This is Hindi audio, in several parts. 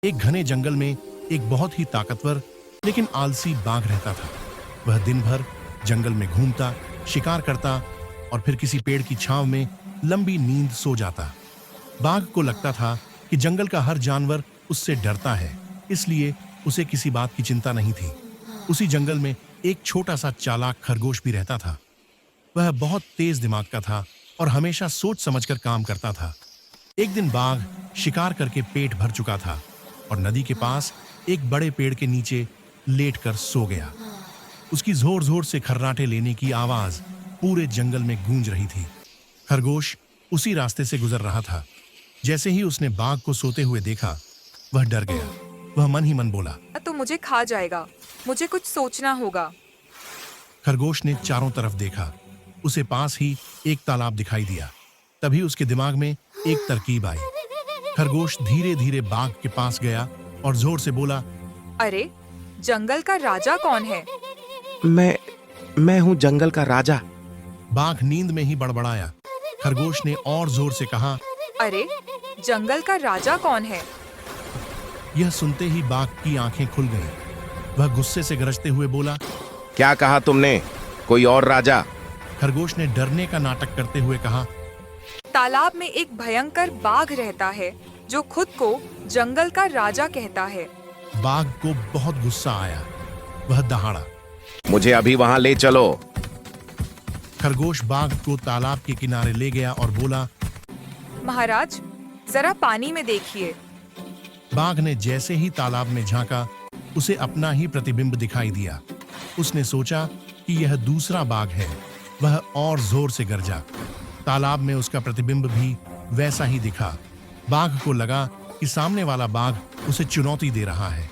एक घने जंगल में एक बहुत ही ताकतवर लेकिन आलसी बाघ रहता था। वह दिन भर जंगल में घूमता, शिकार करता और फिर किसी पेड़ की छांव में लंबी नींद सो जाता। बाघ को लगता था कि जंगल का हर जानवर उससे डरता है, इसलिए उसे किसी बात की चिंता नहीं थी। उसी जंगल में एक छोटा सा चालाक खरगोश भी रहता था। वह बहुत तेज दिमाग का था और हमेशा सोच समझकर काम करता था। एक दिन बाघ शिकार करके पेट भर चुका था और नदी के पास एक बड़े पेड़ के नीचे लेटकर सो गया। उसकी जोर जोर से खर्राटे लेने की आवाज पूरे जंगल में गूंज रही थी। खरगोश उसी रास्ते से गुजर रहा था। जैसे ही उसने बाघ को सोते हुए देखा, वह डर गया। वह मन ही मन बोला, तो मुझे खा जाएगा, मुझे कुछ सोचना होगा। खरगोश ने चारों तरफ देखा। उसे पास ही एक तालाब दिखाई दिया। तभी उसके दिमाग में एक तरकीब आई। खरगोश धीरे धीरे बाघ के पास गया और जोर से बोला, अरे, जंगल का राजा कौन है? मैं हूँ जंगल का राजा। बाघ नींद में ही बड़बड़ाया। खरगोश ने और जोर से कहा, अरे, जंगल का राजा कौन है? यह सुनते ही बाघ की आंखें खुल गईं। वह गुस्से से गरजते हुए बोला, क्या कहा तुमने? कोई और राजा? खरगोश ने डरने का नाटक करते हुए कहा, तालाब में एक भयंकर बाघ रहता है जो खुद को जंगल का राजा कहता है। बाघ को बहुत गुस्सा आया। वह दहाड़ा। मुझे अभी वहां ले चलो। खरगोश बाघ को तालाब के किनारे ले गया और बोला, महाराज, जरा पानी में देखिए। बाघ ने जैसे ही तालाब में झांका, उसे अपना ही प्रतिबिंब दिखाई दिया। उसने सोचा कि यह दूसरा बाघ है। वह और जोर से गरजा। तालाब में उसका प्रतिबिंब भी वैसा ही दिखा। बाघ को लगा कि सामने वाला बाघ उसे चुनौती दे रहा है।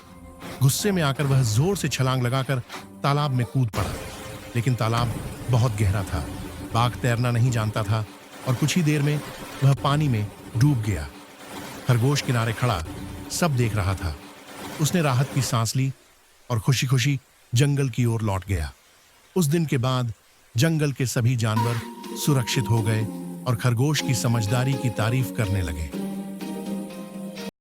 गुस्से में आकर वह जोर से छलांग लगाकर तालाब में कूद पड़ा। लेकिन तालाब बहुत गहरा था। बाघ तैरना नहीं जानता था और कुछ ही देर में वह पानी में डूब गया। खरगोश किनारे खड़ा सब देख रहा था। उसने राहत की सांस ली और खुशी खुशी जंगल की ओर लौट गया। उस दिन के बाद जंगल के सभी जानवर सुरक्षित हो गए और खरगोश की समझदारी की तारीफ करने लगे।